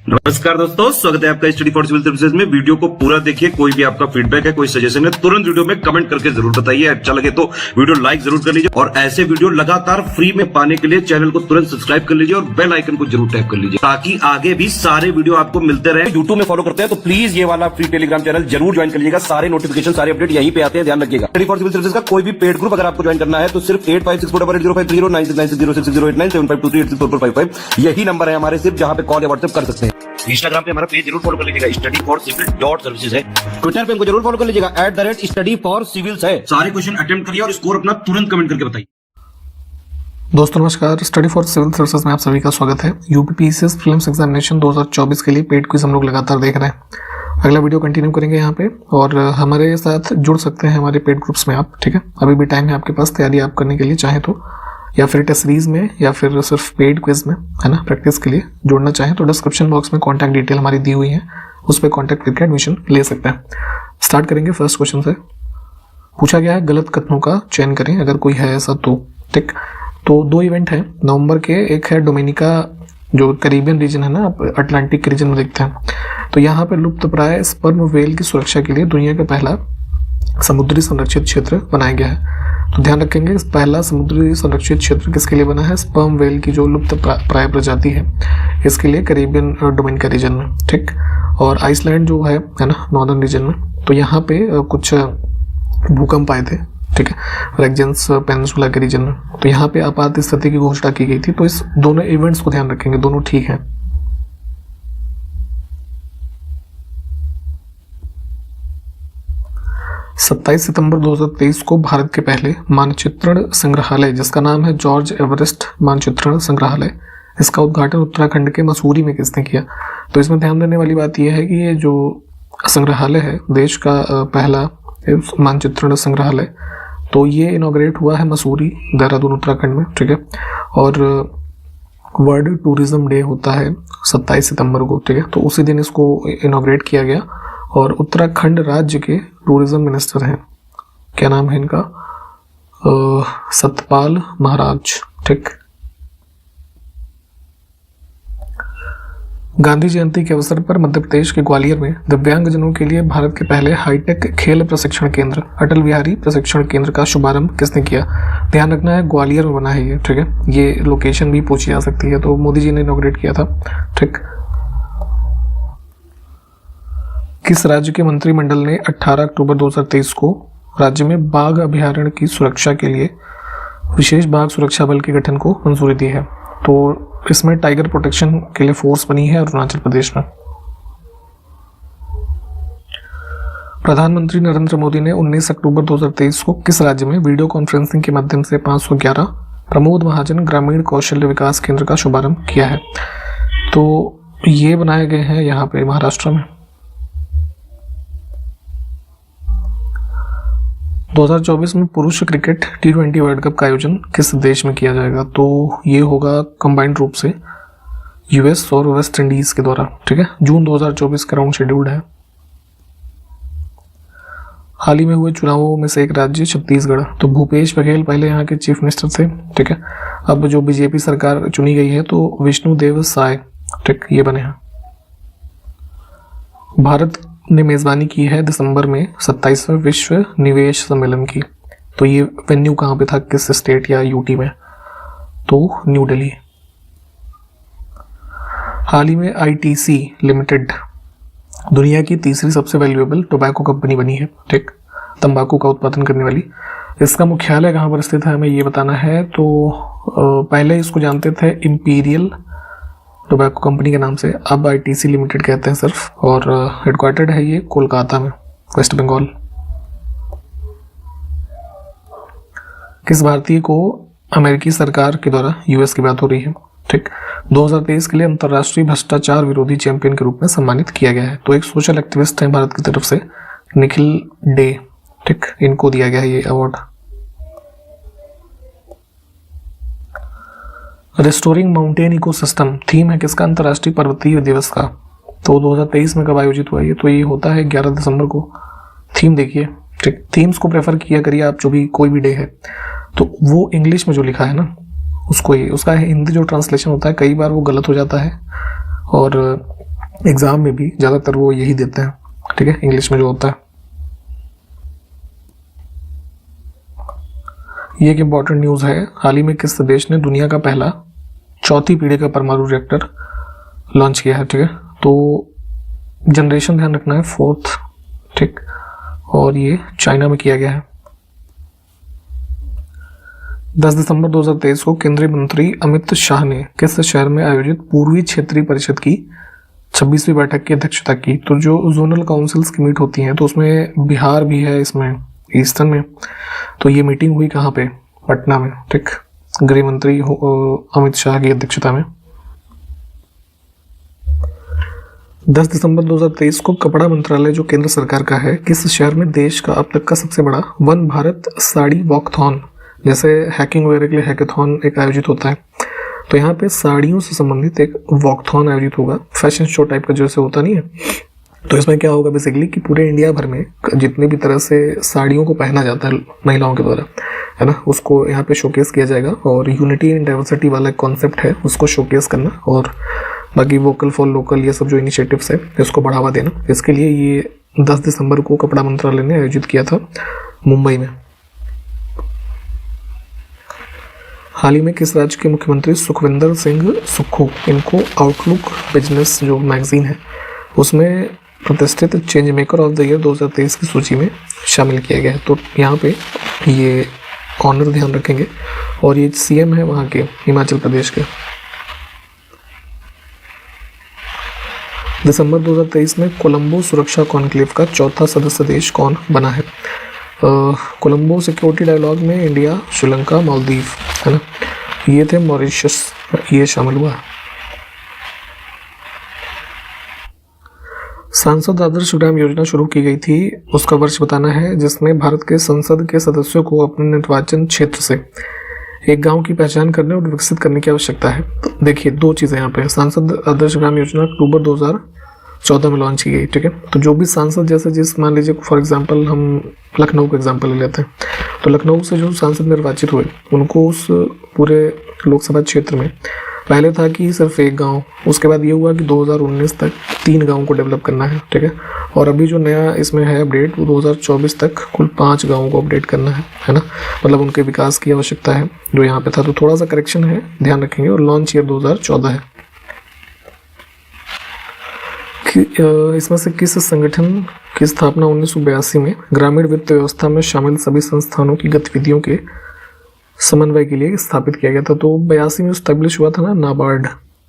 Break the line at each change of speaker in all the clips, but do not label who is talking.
नमस्कार दोस्तों, स्वागत है आपका स्टडी फॉर सिविल सर्विसेज में। वीडियो को पूरा देखिए। कोई भी आपका फीडबैक है, कोई सजेशन है, तुरंत वीडियो में कमेंट करके जरूर बताइए। अच्छा लगे तो वीडियो लाइक जरूर कर लीजिए और ऐसे वीडियो लगातार फ्री में पाने के लिए चैनल को तुरंत सब्सक्राइब कर लीजिए और बेल आइकन को जरूर टैप कर लीजिए ताकि आगे भी सारे वीडियो आपको मिलते रहे। यूट्यूब में फॉलो करते हैं तो प्लीज ये वाला फ्री टेलीग्राम चैनल जरूर ज्वाइन कर लीजिएगा। सारे नोटिफिकेशन, सारे अपडेट यहीं पे आते हैं, ध्यान रखिएगा। स्टडी फॉर सिविल सर्विसेज का कोई भी पेड ग्रुप अगर आपको ज्वाइन करना है तो सिर्फ 856480530969608523864455 यही नंबर है हमारे, सिर्फ जहां पे कॉल या व्हाट्सएप कर सकते हैं। इंस्टाग्राम पे हमारा पेज जरूर फॉलो कर लीजिएगा, स्टडी फॉर सिविल .सर्विसेज है। ट्विटर पे हमको जरूर फॉलो कर लीजिएगा, @study for civils है। सारे क्वेश्चन अटेम्प्ट करिए और स्कोर अपना तुरंत कमेंट करके बताइए।
दोस्तों नमस्कार, स्टडी फॉर सिविल सर्विसेज में आप सभी का स्वागत है। यूपीपीसीएस प्रीलिम्स एग्जामिनेशन 2024 के लिए पेड क्विज हम लोग लगातार देख रहे हैं। अगला वीडियो कंटिन्यू करेंगे यहाँ पे और हमारे साथ जुड़ सकते हैं हमारे पेड ग्रुप्स में आप, ठीक है। अभी भी टाइम है आपके पास तैयारी आप करने के लिए, चाहे तो या फिर टेस्ट सीरीज में या फिर सिर्फ पेड क्विज में, है ना, प्रैक्टिस के लिए जुड़ना चाहें तो डिस्क्रिप्शन बॉक्स में कॉन्टैक्ट डिटेल हमारी दी हुई है, उस पर कॉन्टैक्ट करके एडमिशन ले सकते हैं। स्टार्ट करेंगे फर्स्ट क्वेश्चन से। पूछा गया है गलत कथनों का चयन करें अगर कोई है ऐसा तो, ठीक। तो दो इवेंट हैं नवंबर के, एक है डोमिनिका जो कैरिबियन रीजन है ना, आप अटलांटिक के रीजन में देखते हैं, तो यहाँ पे लुप्त प्राय स्पर्म व्हेल की सुरक्षा के लिए दुनिया का पहला समुद्री संरक्षित क्षेत्र बनाया गया है। तो ध्यान रखेंगे पहला समुद्री संरक्षित क्षेत्र किसके लिए बना है? स्पर्म व्हेल की जो लुप्त प्राय प्रजाति है इसके लिए कैरिबियन डोमिनिका रीजन में, ठीक। और आइसलैंड जो है ना, नॉर्दर्न रीजन में, तो यहाँ पे कुछ भूकंप आए थे, ठीक है, रेगजेंस पेनिनसुला के रीजन में, तो यहाँ पे आपात स्थिति की घोषणा की गई थी। तो इस दोनों इवेंट्स को ध्यान रखेंगे, दोनों ठीक हैं। सत्ताईस सितंबर 2023 को भारत के पहले मानचित्रण संग्रहालय जिसका नाम है जॉर्ज एवरेस्ट मानचित्रण संग्रहालय, इसका उद्घाटन उत्तराखंड के मसूरी में किसने किया? तो इसमें ध्यान देने वाली बात यह है कि ये जो संग्रहालय है देश का पहला मानचित्रण संग्रहालय, तो ये इनॉग्रेट हुआ है मसूरी, देहरादून, उत्तराखंड में, ठीक है। और वर्ल्ड टूरिज्म डे होता है 27 सितंबर को, ठीक है, तो उसी दिन इसको इनॉग्रेट किया गया। और उत्तराखंड राज्य के टूरिज्म मिनिस्टर हैं, क्या नाम है इनका? सतपाल महाराज, ठीक। गांधी जयंती के अवसर पर मध्य प्रदेश के ग्वालियर में दिव्यांगजनों के लिए भारत के पहले हाईटेक खेल प्रशिक्षण केंद्र अटल बिहारी प्रशिक्षण केंद्र का शुभारंभ किसने किया? ध्यान रखना है ग्वालियर में बना है ये, ठीक है। ये लोकेशन भी पूछी जा सकती है, तो मोदी जी ने इनॉग्रेट किया था, ठीक। किस राज्य के मंत्रिमंडल ने 18 अक्टूबर 2023 को राज्य में बाघ अभयारण्य की सुरक्षा के लिए विशेष बाघ सुरक्षा बल के गठन को मंजूरी दी है? तो इसमें टाइगर प्रोटेक्शन के लिए फोर्स बनी है अरुणाचल प्रदेश में। प्रधानमंत्री नरेंद्र मोदी ने 19 अक्टूबर 2023 को किस राज्य में वीडियो कॉन्फ्रेंसिंग के माध्यम से 511 प्रमोद महाजन ग्रामीण कौशल्य विकास केंद्र का शुभारंभ किया है? तो ये बनाए गए हैं यहाँ पे महाराष्ट्र में। 2024 में पुरुष क्रिकेट T20 वर्ल्ड कप का आयोजन किस देश में किया जाएगा? तो ये होगा कंबाइंड रूप से यूएस और वेस्ट इंडीज के द्वारा, ठीक है। जून 2024 का राउंड शेड्यूल्ड है। हाल ही में हुए चुनावों में से एक राज्य छत्तीसगढ़, तो भूपेश बघेल पहले यहाँ के चीफ मिनिस्टर थे, ठीक है। अब जो बीजेपी सरकार चुनी गई है तो विष्णुदेव साय, ठीक, ये बने हैं। भारत ने मेजबानी की है दिसंबर में 27वें विश्व निवेश सम्मेलन की, तो ये वेन्यू कहाँ पे था, किस स्टेट या यूटी में? तो न्यू दिल्ली। हाल ही में ITC लिमिटेड दुनिया की तीसरी सबसे वैल्यूएबल टोबैको कंपनी बनी है, ठीक, तंबाकू का उत्पादन करने वाली। इसका मुख्यालय कहाँ पर स्थित है हमें ये बताना है। तो पहले इसको जानते थे इंपीरियल टोबैको कंपनी के नाम से, अब ITC लिमिटेड कहते हैं सिर्फ, और हेडक्वार्टर्ड है ये कोलकाता में, वेस्ट बंगाल। किस भारतीय को अमेरिकी सरकार के द्वारा US की बात हो रही है, ठीक, 2023 के लिए अंतर्राष्ट्रीय भ्रष्टाचार विरोधी चैंपियन के रूप में सम्मानित किया गया है? तो एक सोशल एक्टिविस्ट है भारत की तरफ से, निखिल डे, ठीक, इनको दिया गया है ये award. Restoring mountain ecosystem theme है किसका अंतर्राष्ट्रीय पर्वतीय दिवस का? तो 2023 में कब आयोजित हुआ ये? तो ये होता है 11 दिसंबर को। थीम देखिए, ठीक, थीम्स को प्रेफर किया करिए आप, जो भी कोई भी डे है तो वो इंग्लिश में जो लिखा है ना उसको ही, उसका हिंदी जो ट्रांसलेशन होता है कई बार वो गलत हो जाता है और एग्जाम में भी ज़्यादातर वो यही देते हैं, ठीक है, इंग्लिश में जो होता है। ये एक इम्पॉर्टेंट न्यूज़ है, हाल ही में किस देश ने दुनिया का पहला चौथी पीढ़ी का परमाणु रिएक्टर लॉन्च किया है, ठीक है। तो जनरेशन ध्यान रखना है, 4th, ठीक, और ये चाइना में किया गया है। 10 दिसंबर 2023 को केंद्रीय मंत्री अमित शाह ने किस शहर में आयोजित पूर्वी क्षेत्रीय परिषद की 26वीं बैठक की अध्यक्षता की। तो जो जोनल काउंसिल्स की मीट होती हैं, तो उसमें बिहार भी है, इसमें ईस्टर्न में। तो ये मीटिंग हुई कहाँ पे? पटना में, ठीक, गृह मंत्री अमित शाह की अध्यक्षता में। 10 दिसंबर 2023 को कपड़ा मंत्रालय जो केंद्र सरकार का है, किस शहर में देश का अब तक का सबसे बड़ा वन भारत साड़ी वॉकथॉन, जैसे हैकिंग वगैरह के लिए हैकेथॉन एक आयोजित होता है, तो यहाँ पे साड़ियों से संबंधित एक वॉकथॉन आयोजित होगा, फैशन शो टाइप का जैसे होता नहीं है। तो इसमें क्या होगा बेसिकली कि पूरे इंडिया भर में जितने भी तरह से साड़ियों को पहना जाता है महिलाओं के द्वारा, है ना, उसको यहाँ पे शोकेस किया जाएगा। और यूनिटी एंड डाइवर्सिटी वाला कॉन्सेप्ट है, उसको शोकेस करना, और बाकी वोकल फॉर लोकल ये सब जो इनिशिएटिव्स है इसको बढ़ावा देना। इसके लिए ये 10 दिसंबर को कपड़ा मंत्रालय ने आयोजित किया था मुंबई में। हाल ही में किस राज्य के मुख्यमंत्री सुखविंदर सिंह सुक्खू, इनको आउटलुक बिजनेस जो मैगजीन है उसमें प्रतिष्ठित change maker of the year 2023 की सूची में शामिल किया गया है। तो यहाँ पे ये ऑनर ध्यान रखेंगे। और ये सीएम है वहाँ के हिमाचल प्रदेश के। दिसंबर 2023 में कोलंबो सुरक्षा कॉन्क्लेव का चौथा सदस्य देश कौन बना है? कोलंबो सिक्योरिटी डायलॉग में इंडिया, श्रीलंका, मालदीव, है ना, ये थे, मॉरिशस ये शामिल हुआ। सांसद आदर्श ग्राम योजना शुरू की गई थी, उसका वर्ष बताना है, जिसमें भारत के संसद के सदस्यों को अपने निर्वाचन क्षेत्र से एक गांव की पहचान करने और विकसित करने की आवश्यकता है। तो देखिए दो चीज़ें यहाँ पे, सांसद आदर्श ग्राम योजना अक्टूबर 2014 में लॉन्च की गई, ठीक है। तो जो भी सांसद, जैसे जिस मान लीजिए फॉर एग्जांपल हम लखनऊ का एग्जांपल ले लेते हैं, तो लखनऊ से जो सांसद निर्वाचित हुए उनको उस पूरे लोकसभा क्षेत्र में पहले था कि सिर्फ एक गांव, उसके बाद ये हुआ कि 2019 तक 3 गाँव को डेवलप करना है, ठीक है। और अभी जो नया इसमें है अपडेट, वो 2024 तक कुल 5 गाँवों को अपडेट करना है ना, मतलब उनके विकास की आवश्यकता है जो यहाँ पे था। तो थोड़ा सा करेक्शन है, ध्यान रखेंगे। और लॉन्च ईयर 2014 है। इसमें से किस संगठन की स्थापना 1982 में ग्रामीण वित्त व्यवस्था में शामिल सभी संस्थानों की गतिविधियों के समन्वय के लिए स्थापित किया गया था? तो 82 में स्टैब्लिश हुआ था ना नाबार्ड,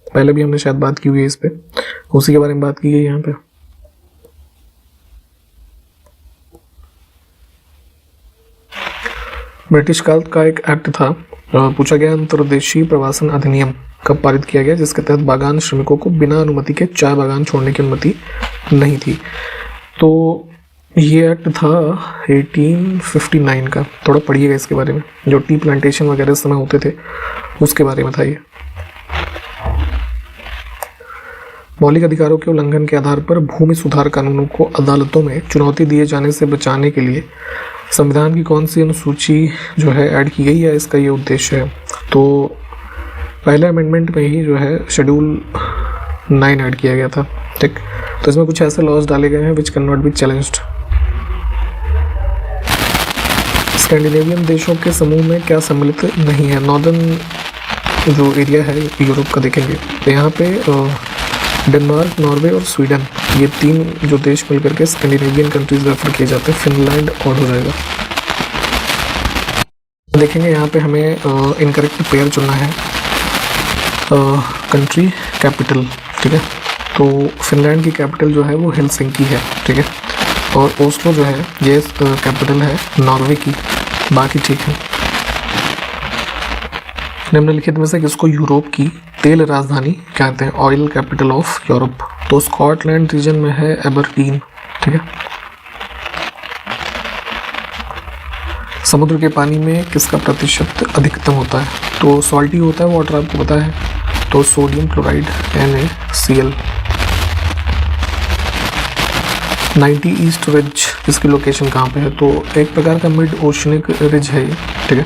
पहले भी हमने शायद बात की हुई है इस पे, उसी के बारे में बात की गई यहाँ पे। ब्रिटिश काल का एक एक्ट था, पूछा गया अंतर्देशीय प्रवासन अधिनियम कब पारित किया गया, जिसके तहत बागान श्रमिकों को बिना अनुमति के चाय बागान छोड़ने की अनुमति नहीं थी। तो ये एक्ट था 1859 का, थोड़ा पढ़िएगा इसके बारे में, जो टी प्लांटेशन वगैरह समय होते थे उसके बारे में था ये। मौलिक अधिकारों के उल्लंघन के आधार पर भूमि सुधार कानूनों को अदालतों में चुनौती दिए जाने से बचाने के लिए संविधान की कौन सी अनुसूची जो है ऐड की गई है, इसका ये उद्देश्य है? तो पहले अमेंडमेंट में ही जो है शेड्यूल 9 ऐड किया गया था, ठीक। तो इसमें कुछ ऐसे लॉज डाले गए हैं which can not be challenged. Scandinavian देशों के समूह में क्या सम्मिलित नहीं है? नॉर्दर्न जो एरिया है यूरोप का देखेंगे तो यहाँ पे डेनमार्क, नॉर्वे और स्वीडन, ये 3 जो देश मिलकर के स्कैंडिनेवियन कंट्रीज रेफर किए जाते हैं। फिनलैंड और हो जाएगा। देखेंगे यहाँ पे हमें इनकरेक्ट पेयर चुनना है, कंट्री कैपिटल, ठीक है। तो फिनलैंड की कैपिटल जो है वो हेलसिंकी है, ठीक है। और ओस्लो जो है ये कैपिटल है नॉर्वे की, बाकी ठीक है। निम्नलिखित में से किसको यूरोप की तेल राजधानी कहते हैं? Oil capital of Europe. तो स्कॉटलैंड रीजन में है एबरडीन, ठीक है। समुद्र के पानी में किसका प्रतिशत अधिकतम होता है? तो सॉल्टी होता है वाटर, आपको पता है। तो sodium chloride NaCl। 90 east ridge इसकी लोकेशन कहाँ पे है? तो एक प्रकार का मिड ओशनिक रिज है ये, ठीक है।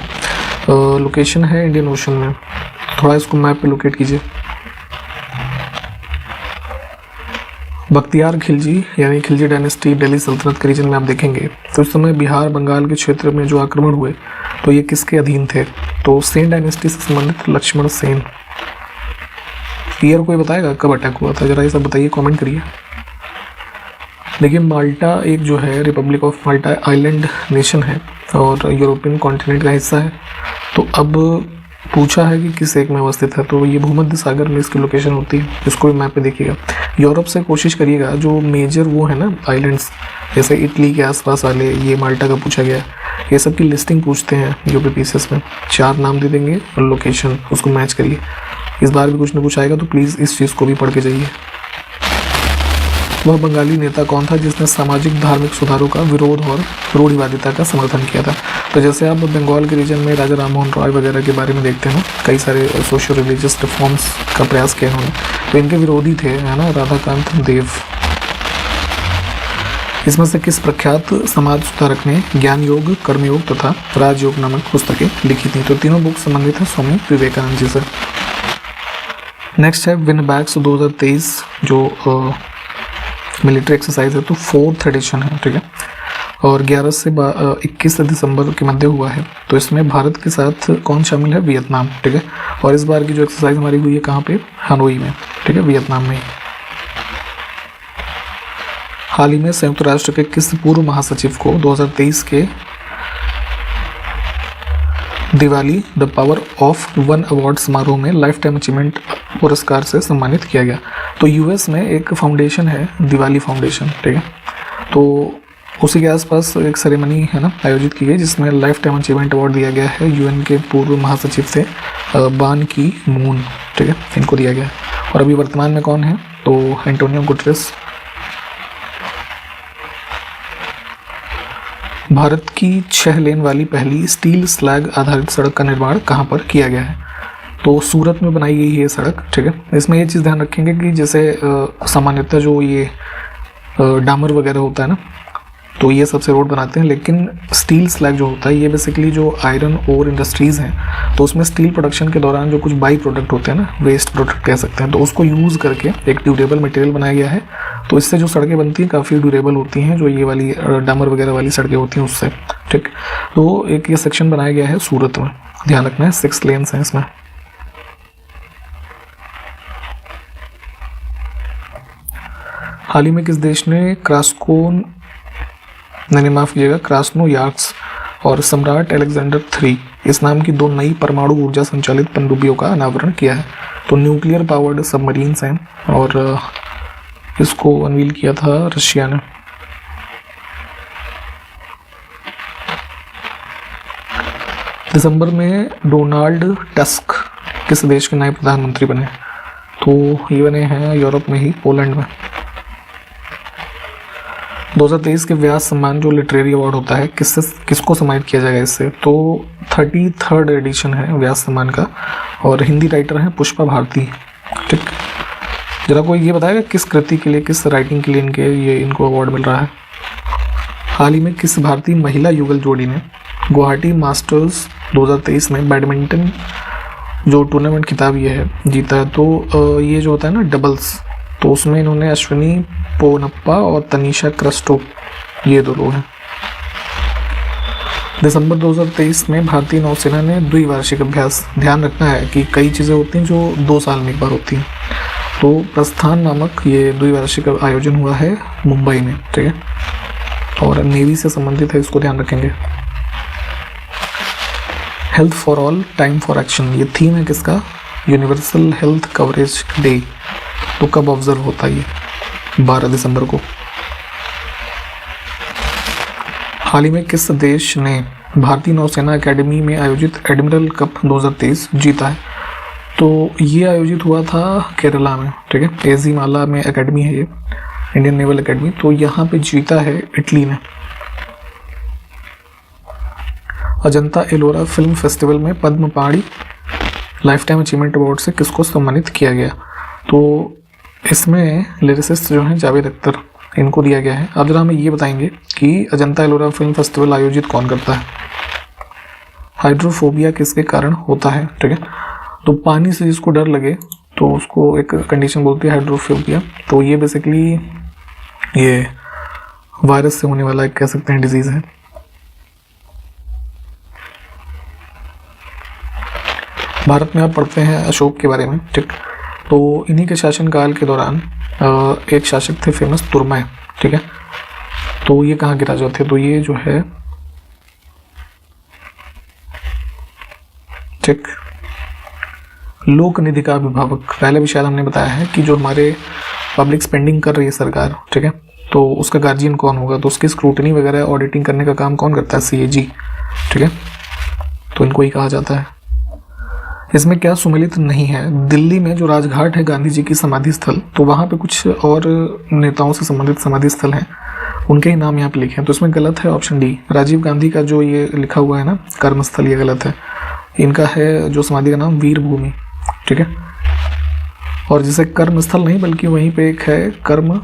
लोकेशन है इंडियन ओशन में। थोड़ा इसको मैप पे लोकेट कीजिए। बख्तियार खिलजी यानी खिलजी डायनेस्टी दिल्ली सल्तनत के रीजन में आप देखेंगे तो उस समय बिहार बंगाल के क्षेत्र में जो आक्रमण हुए तो ये किसके अधीन थे? तो सेन डायनेस्टी से संबंधित लक्ष्मण सेन। ईयर कोई बताएगा कब अटैक हुआ था? जरा ये सब बताइए, कमेंट करिए। देखिए माल्टा एक जो है Republic of Malta island nation है और यूरोपियन कॉन्टिनेंट का हिस्सा है। तो अब पूछा है कि किस एक में अवस्थित है, तो ये भूमध्य सागर में इसकी लोकेशन होती है। इसको भी मैप पे देखिएगा। यूरोप से कोशिश करिएगा जो मेजर वो है ना आइलैंड्स, जैसे इटली के आसपास वाले, ये माल्टा का पूछा गया, ये सब की लिस्टिंग पूछते हैं यूपीपीसीएस में। 4 नाम दे देंगे और लोकेशन, उसको मैच करिए। इस बार भी कुछ ना कुछ आएगा तो प्लीज़ इस चीज़ को भी पढ़ के जाइए। वह बंगाली नेता कौन था जिसने सामाजिक धार्मिक सुधारों का विरोध और रूढ़िवादिता का समर्थन किया था? तो जैसे आप बंगाल के रीजन में राजा राममोहन रॉय वगैरह के बारे में देखते हैं ना, कई सारे सोशल रिलीजियस रिफॉर्म्स का प्रयास किया इन्होंने, तो इनके विरोधी थे, है ना, राधाकांत देव। इसमें से किस प्रख्यात समाज सुधारक ने ज्ञान योग, कर्मयोग तथा राजयोग नामक पुस्तकें लिखी थी? तो तीनों बुक संबंधित है स्वामी विवेकानंद जी से। नेक्स्ट है विनबैक्स 2023 जो मिलिट्री एक्सरसाइज है, तो 4th एडिशन है, ठीक है, और 11 से 21 दिसंबर के मध्य हुआ है। तो इसमें भारत के साथ कौन शामिल है? वियतनाम, ठीक है। और इस बार की जो एक्सरसाइज हमारी हुई है कहाँ पे? हनोई में, ठीक है, वियतनाम में। हाल ही में संयुक्त राष्ट्र के किस पूर्व महासचिव को 2023 के Diwali the power of one award समारोह में लाइफ टाइम अचीवमेंट पुरस्कार से सम्मानित किया गया? तो यूएस में एक फाउंडेशन है, दिवाली फाउंडेशन, ठीक है, तो उसी के आसपास एक सेरेमनी है ना आयोजित की गई जिसमें लाइफ टाइम अचीवमेंट अवार्ड दिया गया है। यूएन के पूर्व महासचिव थे बान की मून, ठीक है, इनको दिया गया है। और अभी वर्तमान में कौन है? तो एंटोनियो गुटेरेस। भारत की 6 लेन वाली पहली स्टील स्लैग आधारित सड़क का निर्माण कहाँ पर किया गया है? तो सूरत में बनाई गई है ये सड़क, ठीक है। इसमें ये चीज़ ध्यान रखेंगे कि जैसे सामान्यतः जो ये डामर वगैरह होता है ना, तो ये सबसे रोड बनाते हैं, लेकिन स्टील स्लैग जो होता है ये बेसिकली जो आयरन ओर इंडस्ट्रीज़ हैं, तो उसमें स्टील प्रोडक्शन के दौरान जो कुछ बाई प्रोडक्ट होते हैं ना, वेस्ट प्रोडक्ट कह सकते हैं, तो उसको यूज़ करके एक ड्यूरेबल मटेरियल बनाया गया है। तो इससे जो सड़कें बनती हैं काफ़ी ड्यूरेबल होती हैं, जो ये वाली डामर वगैरह वाली सड़कें होती हैं उससे, ठीक। तो एक ये सेक्शन बनाया गया है सूरत में, ध्यान रखना है, 6 लेन्स हैं इसमें। हाल ही में किस देश ने क्रास्नोयार्क्स और सम्राट अलेक्जेंडर 3 इस नाम की 2 नई परमाणु ऊर्जा संचालित पनडुब्बियों का अनावरण किया है? तो न्यूक्लियर पावर्ड सबमरीन्स हैं और इसको अनवील किया था रशिया ने। दिसंबर में डोनाल्ड टस्क किस देश के नए प्रधानमंत्री बने? तो ये बने हैं यूरोप में ही, पोलैंड में। 2023 के व्यास सम्मान जो लिटरेरी अवार्ड होता है किसको सम्मानित किया जाएगा इससे? तो 33rd एडिशन है व्यास सम्मान का और हिंदी राइटर हैं पुष्पा भारती, ठीक। जरा कोई ये बताएगा किस कृति के लिए, किस राइटिंग के लिए इनको अवार्ड मिल रहा है? हाल ही में किस भारतीय महिला युगल जोड़ी ने गुवाहाटी मास्टर्स 2023 में बैडमिंटन जो टूर्नामेंट खिताब ये है जीता है? तो ये जो होता है ना डबल्स, तो उसमें इन्होंने अश्विनी पोनप्पा और तनीषा क्रिस्टो, ये 2 लोग हैं। दिसंबर 2023 में भारतीय नौसेना ने द्विवार्षिक अभ्यास, ध्यान रखना है कि कई चीज़ें होती हैं जो 2 साल में एक बार होती हैं, तो प्रस्थान नामक ये द्विवार्षिक आयोजन हुआ है मुंबई में, ठीक है, और नेवी से संबंधित है, इसको ध्यान रखेंगे। Health for all time for action, ये थीम है किसका? Universal health coverage day. तो कब ऑब्जर्व होता है ये? 12 दिसंबर को। हाल ही में किस देश ने भारतीय नौसेना एकेडमी में आयोजित एडमिरल कप 2023 जीता है? तो ये आयोजित हुआ था केरला में, ठीक है, एजीमाला में एकेडमी है ये, इंडियन नेवल एकेडमी। तो यहाँ पे जीता है इटली ने। अजंता एलोरा फिल्म फेस्टिवल में पद्म पाणी लाइफ टाइम अचीवमेंट अवार्ड से किसको सम्मानित किया गया? तो इसमें लिरिसिस्ट जो हैं जावेद अख्तर, इनको दिया गया है। अब जरा हमें ये बताएंगे कि अजंता एलोरा फिल्म फेस्टिवल आयोजित कौन करता है? हाइड्रोफोबिया किसके कारण होता है, ठीक है, तो पानी से जिसको डर लगे तो उसको एक कंडीशन बोलती है हाइड्रोफोबिया। तो ये बेसिकली ये वायरस से होने वाला एक कह सकते हैं डिजीज है। भारत में आप पढ़ते हैं अशोक के बारे में, ठीक। तो इन्हीं के शासनकाल के दौरान एक शासक थे फेमस तुर्मय, ठीक है। तो ये कहाँ के राजा थे? तो ये जो है, ठीक, लोक निधि का अभिभावक। पहले भी शायद हमने बताया है कि जो हमारे पब्लिक स्पेंडिंग कर रही है सरकार, ठीक है, तो उसका गार्जियन कौन होगा? तो उसकी स्क्रूटनी वगैरह ऑडिटिंग करने का काम कौन करता है? CAG, ठीक है। तो इनको ही कहा जाता है। इसमें क्या सुमेलित नहीं है? दिल्ली में जो राजघाट है गांधी जी की समाधि स्थल, तो वहाँ पे कुछ और नेताओं से संबंधित समाधि स्थल हैं, उनके ही नाम यहाँ पे लिखे हैं। तो इसमें गलत है ऑप्शन डी। राजीव गांधी का जो ये लिखा हुआ है ना कर्मस्थल, ये गलत है। इनका है जो समाधि का नाम वीर भूमि, ठीक है। और जिसे कर्मस्थल नहीं बल्कि वहीं पे एक है कर्म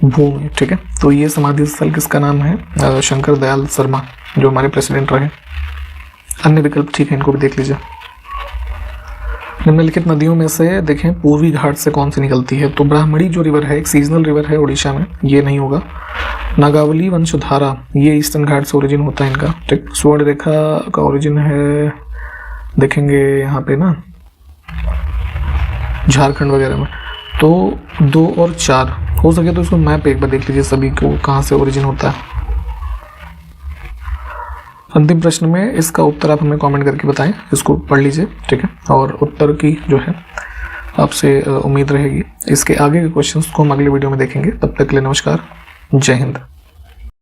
भूमि, ठीक है। तो ये समाधि स्थल किसका नाम है? शंकर दयाल शर्मा, जो हमारे प्रेसिडेंट रहे। अन्य विकल्प ठीक है, इनको भी देख लीजिए। निम्नलिखित नदियों में से देखें पूर्वी घाट से कौन सी निकलती है? तो ब्राह्मणी जो रिवर है, एक सीजनल रिवर है उड़ीसा में, ये नहीं होगा। नागावली वंशधारा, ये ईस्टर्न घाट से ओरिजिन होता है इनका, ठीक। स्वर्ण रेखा का ओरिजिन है, देखेंगे यहाँ पे ना झारखंड वगैरह में। तो 2 और 4 हो सके तो इसको मैप एक बार देख लीजिए सभी को कहाँ से ओरिजिन होता है। अंतिम प्रश्न में इसका उत्तर आप हमें कमेंट करके बताएं, इसको पढ़ लीजिए, ठीक है। और उत्तर की जो है आपसे उम्मीद रहेगी। इसके आगे के क्वेश्चंस को हम अगले वीडियो में देखेंगे। तब तक के लिए नमस्कार, जय हिंद।